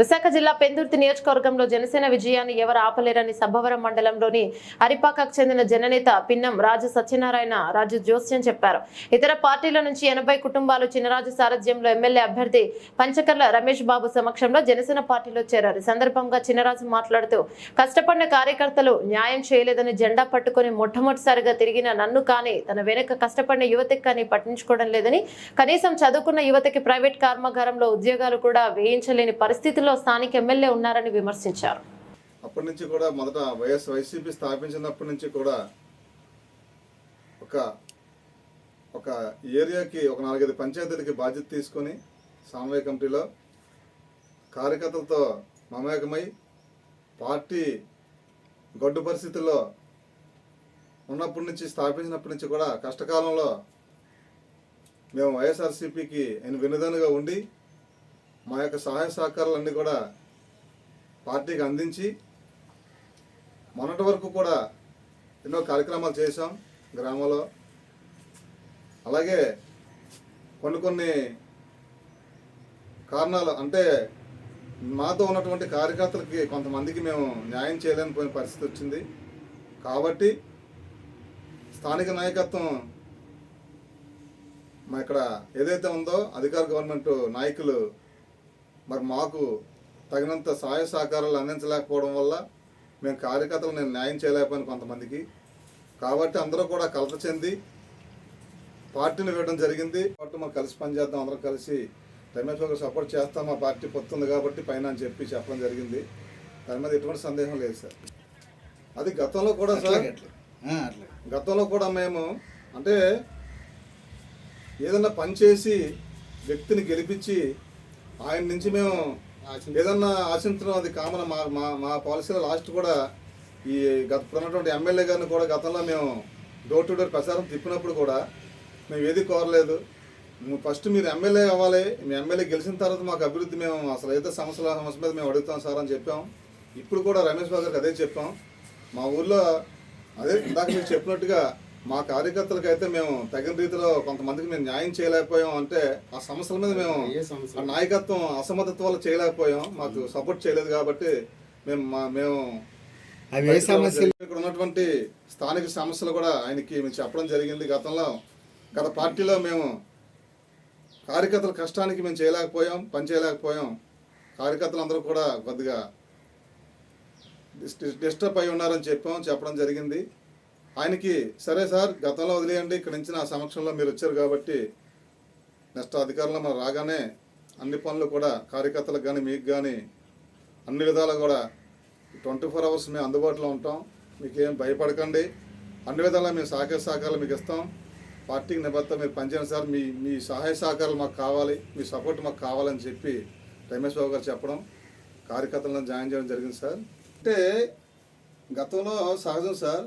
విశాఖ జిల్లా పెందుర్తి నియోజకవర్గంలో జనసేన విజయాన్ని ఎవరు ఆపలేరని సబ్బవరం మండలంలోని హరిపాకకు చెందిన జననేత పిన్నం రాజు సత్యనారాయణ రాజు జోస్యం చెప్పారు. ఇతర పార్టీల నుంచి 80 కుటుంబాలు చినరాజు సారథ్యంలో ఎమ్మెల్యే అభ్యర్థి పంచకర్ల రమేష్ బాబు సమక్షంలో జనసేన పార్టీలో చేరారు. ఈ సందర్భంగా చినరాజు మాట్లాడుతూ కష్టపడిన కార్యకర్తలు న్యాయం చేయలేదని జెండా పట్టుకుని మొట్టమొదటిసారిగా తిరిగిన నన్ను కానీ తన వెనుక కష్టపడిన యువతకి కానీ పట్టించుకోవడం లేదని, కనీసం చదువుకున్న యువతకి ప్రైవేట్ కర్మాగారంలో ఉద్యోగాలు కూడా వేయించలేని పరిస్థితుల్లో స్థానిక ఎమ్మెల్యే ఉన్నారని విమర్శించారు. అప్పటి నుంచి కూడా మొదట వైసీపీ స్థాపించినప్పటి నుంచి కూడా ఒక ఏరియాకి ఒక 4-5 పంచాయతీలకి బాధ్యత తీసుకొని సమన్వయ కమిటీలో కార్యకర్తలతో మమేకమై పార్టీ గడ్డు పరిస్థితుల్లో ఉన్నప్పటి నుంచి స్థాపించినప్పటి నుంచి కూడా కష్టకాలంలో మేము వైఎస్ఆర్సీపీకి వెన్నుదన్నుగా ఉండి మా యొక్క సహాయ సహకారాలన్నీ కూడా పార్టీకి అందించి మొన్నటి వరకు కూడా ఎన్నో కార్యక్రమాలు చేశాం గ్రామంలో. అలాగే కొన్ని కారణాలు అంటే మాతో ఉన్నటువంటి కార్యకర్తలకి కొంతమందికి మేము న్యాయం చేయలేని పరిస్థితి వచ్చింది. కాబట్టి స్థానిక నాయకత్వం మా ఇక్కడ ఏదైతే ఉందో అధికార గవర్నమెంట్ నాయకులు మరి మాకు తగినంత సహాయ సహకారాలు అందించలేకపోవడం వల్ల మేము కార్యకర్తలు నేను న్యాయం చేయలేకపోయాను కొంతమందికి. కాబట్టి అందరూ కూడా కలత చెంది పార్టీని ఇవ్వడం జరిగింది. కాబట్టి మనం కలిసి పనిచేద్దాం, అందరం కలిసి రమేష్ బాబు సపోర్ట్ చేస్తాం, మా పార్టీ పొత్తుంది కాబట్టి పైన అని చెప్పి చెప్పడం జరిగింది. దాని మీద ఎటువంటి సందేహం లేదు సార్. అది గతంలో కూడా సార్, గతంలో కూడా మేము అంటే ఏదన్నా పని చేసి వ్యక్తిని గెలిపించి ఆయన నుంచి మేము ఏదన్నా ఆశించడం అది కామన్. మా పాలసీలో లాస్ట్ కూడా ఈ ఉన్నటువంటి ఎమ్మెల్యే గారిని కూడా గతంలో మేము డోర్ టు డోర్ ప్రచారం తిప్పినప్పుడు కూడా మేము ఏది కోరలేదు. ఫస్ట్ మీరు ఎమ్మెల్యే అవ్వాలి, మీ ఎమ్మెల్యే గెలిచిన తర్వాత మాకు అభివృద్ధి మేము అసలు ఏదో సమస్య మీద మేము అడుగుతాం సార్ అని చెప్పాం. ఇప్పుడు కూడా రమేష్ బాబు గారికి అదే చెప్పాం. మా ఊర్లో అదే ఇందాక మీరు చెప్పినట్టుగా మా కార్యకర్తలకు అయితే మేము తగిన రీతిలో కొంతమందికి మేము న్యాయం చేయలేకపోయాం. అంటే ఆ సమస్యల మీద మేము ఆ నాయకత్వం అసమర్థత వల్ల చేయలేకపోయాం, మాకు సపోర్ట్ చేయలేదు. కాబట్టి మేము ఇక్కడ ఉన్నటువంటి స్థానిక సమస్యలు కూడా ఆయనకి మేము చెప్పడం జరిగింది. గత పార్టీలో మేము కార్యకర్తల కష్టానికి మేము చేయలేకపోయాం, పని చేయలేకపోయాం. కార్యకర్తలు అందరూ కూడా కొద్దిగా డిస్టర్బ్ అయి ఉన్నారని చెప్పడం జరిగింది. ఆయనకి సరే సార్ గతంలో వదిలేయండి, ఇక్కడ నుంచి నా సమక్షంలో మీరు వచ్చారు కాబట్టి నెక్స్ట్ అధికారంలో మనం రాగానే అన్ని పనులు కూడా కార్యకర్తలకు కానీ మీకు కానీ అన్ని విధాలు కూడా 24 hours మేము అందుబాటులో ఉంటాం. మీకేం భయపడకండి, అన్ని విధాలా మేము సహకారాలు మీకు ఇస్తాం. పార్టీకి నిబద్ధత మీరు పనిచేయండి సార్, మీ సహాయ సహకారాలు మాకు కావాలి, మీ సపోర్ట్ మాకు కావాలని చెప్పి రమేష్ బాబు గారు చెప్పడం, కార్యకర్తలను జాయిన్ చేయడం జరిగింది సార్. అంటే గతంలో సహజం సార్,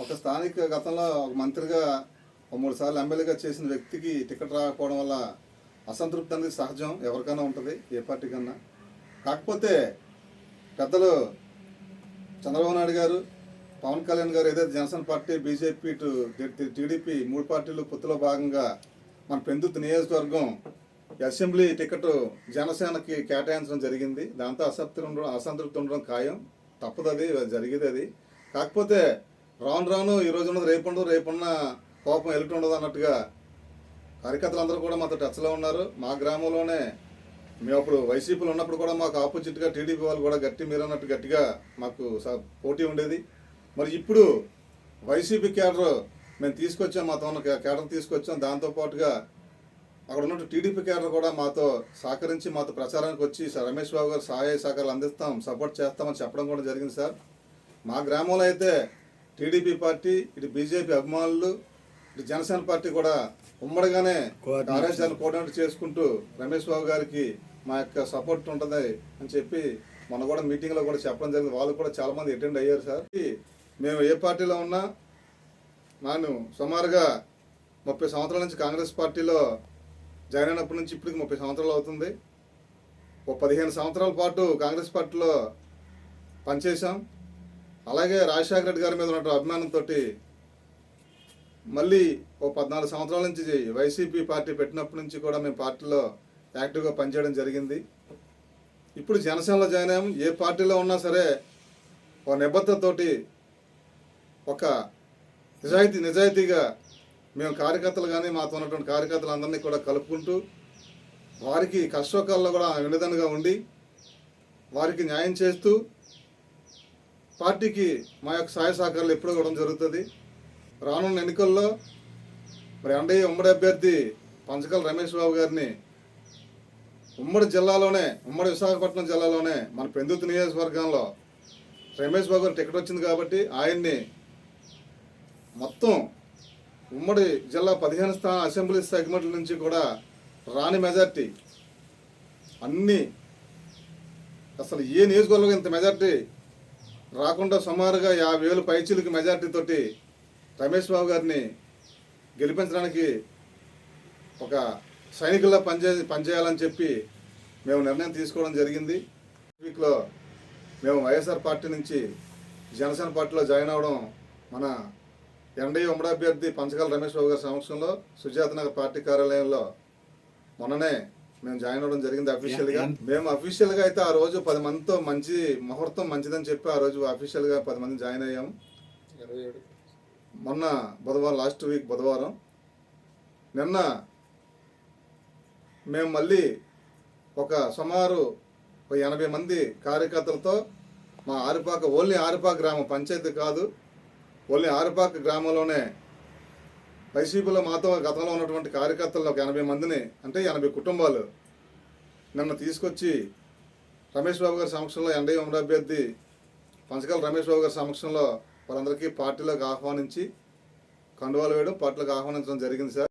ఒక స్థానిక గతంలో ఒక మంత్రిగా 3 సార్లు ఎమ్మెల్యేగా చేసిన వ్యక్తికి టికెట్ రాకపోవడం వల్ల అసంతృప్తి అనేది సహజం, ఎవరికైనా ఉంటుంది, ఏ పార్టీ కన్నా. కాకపోతే పెద్దలు చంద్రబాబు నాయుడు గారు, పవన్ కళ్యాణ్ గారు ఏదైతే Janasena party, BJP to TDP 3 పార్టీలు పొత్తులో భాగంగా మన పెందుర్తి నియోజకవర్గం అసెంబ్లీ టికెట్ జనసేనకి కేటాయించడం జరిగింది. దాంతో అసంతృప్తి ఉండడం ఖాయం, తప్పదు, అది జరిగేది. అది కాకపోతే రాను ఈ రోజు ఉన్నది రేపున్న కోపం ఎలుటి ఉండదు అన్నట్టుగా కార్యకర్తలు అందరూ కూడా మాతో టచ్లో ఉన్నారు. మా గ్రామంలోనే మేము అప్పుడు వైసీపీలో ఉన్నప్పుడు కూడా మాకు ఆపోజిట్గా టీడీపీ వాళ్ళు కూడా మీరు అన్నట్టు గట్టిగా మాకు పోటీ ఉండేది. మరి ఇప్పుడు వైసీపీ క్యాడర్ మేము తీసుకొచ్చాం, మాతో ఉన్న క్యాడర్ తీసుకొచ్చాం. దాంతోపాటుగా అక్కడ ఉన్న టీడీపీ క్యాడర్ కూడా మాతో సహకరించి మాతో ప్రచారానికి వచ్చి రమేష్ బాబు గారు సహాయ సహకారాలు అందిస్తాం, సపోర్ట్ చేస్తామని చెప్పడం కూడా జరిగింది సార్. మా గ్రామంలో అయితే టీడీపీ పార్టీ, ఇటు బీజేపీ అభిమానులు, ఇటు జనసేన పార్టీ కూడా ఉమ్మడిగానే కార్యాచరణ కోఆర్డినేట్ చేసుకుంటూ రమేష్ బాబు గారికి మా యొక్క సపోర్ట్ ఉంటుంది అని చెప్పి మొన్న కూడా మీటింగ్లో కూడా చెప్పడం జరిగింది. వాళ్ళు కూడా చాలామంది అటెండ్ అయ్యారు సార్. మేము ఏ పార్టీలో ఉన్నా నేను సుమారుగా 30 సంవత్సరాల నుంచి కాంగ్రెస్ పార్టీలో జాయిన్ అయినప్పటి నుంచి ఇప్పటికి 30 సంవత్సరాలు అవుతుంది. 15 సంవత్సరాల పాటు కాంగ్రెస్ పార్టీలో పనిచేశాం. అలాగే రాజశేఖర రెడ్డి గారి మీద ఉన్న అభిమానంతో మళ్ళీ 14 సంవత్సరాల నుంచి వైసీపీ పార్టీ పెట్టినప్పటి నుంచి కూడా మేము పార్టీలో యాక్టివ్గా పనిచేయడం జరిగింది. ఇప్పుడు జనసేనలో జాయిన్ అయ్యాము. ఏ పార్టీలో ఉన్నా సరే ఒక నిబద్ధతతోటి ఒక నిజాయితీగా మేము కార్యకర్తలు కానీ మాతో ఉన్నటువంటి కార్యకర్తలందరినీ కూడా కలుపుకుంటూ వారికి కష్టకాలంలో కూడా వినదంగా ఉండి వారికి న్యాయం చేస్తూ పార్టీకి మా యొక్క సహాయ సహకారాలు ఎప్పుడూ ఇవ్వడం జరుగుతుంది. రానున్న ఎన్నికల్లో మరి ఎన్డీఏ ఉమ్మడి అభ్యర్థి పంచకల రమేష్ బాబు గారిని ఉమ్మడి విశాఖపట్నం జిల్లాలోనే మన పెందుర్తి నియోజకవర్గంలో రమేష్ బాబు గారు టికెట్ వచ్చింది కాబట్టి ఆయన్ని మొత్తం ఉమ్మడి జిల్లా 15 స్థాన అసెంబ్లీ సెగ్మెంట్ల నుంచి కూడా రాని మెజార్టీ అన్నీ అసలు ఏ నియోజకవర్గంలో ఇంత మెజార్టీ రాకుండా సుమారుగా 50,000 పైచీలకి మెజార్టీతోటి రమేష్ బాబు గారిని గెలిపించడానికి ఒక సైనికుల్లా పనిచేయాలని చెప్పి మేము నిర్ణయం తీసుకోవడం జరిగింది. వీక్లో మేము వైఎస్ఆర్ పార్టీ నుంచి జనసేన పార్టీలో జాయిన్ అవ్వడం మన ఎన్డీఏ ఉమ్మడి అభ్యర్థి పంచకాల రమేష్ బాబు గారి సమక్షంలో సుజాత నగర్ పార్టీ కార్యాలయంలో మొన్ననే మేము జాయిన్ అవ్వడం జరిగింది అఫీషియల్గా. మేము అఫీషియల్గా అయితే ఆ రోజు 10 మందితో మంచి ముహూర్తం మంచిదని చెప్పి ఆ రోజు అఫీషియల్గా 10 మంది జాయిన్ అయ్యాము. మొన్న బుధవారం, లాస్ట్ వీక్ బుధవారం, నిన్న మేము మళ్ళీ ఒక సుమారు 80 మంది కార్యకర్తలతో మా ఓన్లీ ఆరిపాక గ్రామం, పంచాయతీ కాదు, ఓన్లీ ఆరిపాక గ్రామంలోనే వైసీపీలో మాతో గతంలో ఉన్నటువంటి కార్యకర్తలు ఒక 80 మందిని, అంటే 80 కుటుంబాలు నిన్న తీసుకొచ్చి రమేష్ బాబు గారి సమక్షంలో ఎన్డీఏ ఉమ్మడి అభ్యర్థి పంచకాల రమేష్ బాబు గారి సమక్షంలో వాళ్ళందరికీ పార్టీలోకి ఆహ్వానించి కండువాలు వేయడం, పార్టీలోకి ఆహ్వానించడం జరిగింది సార్.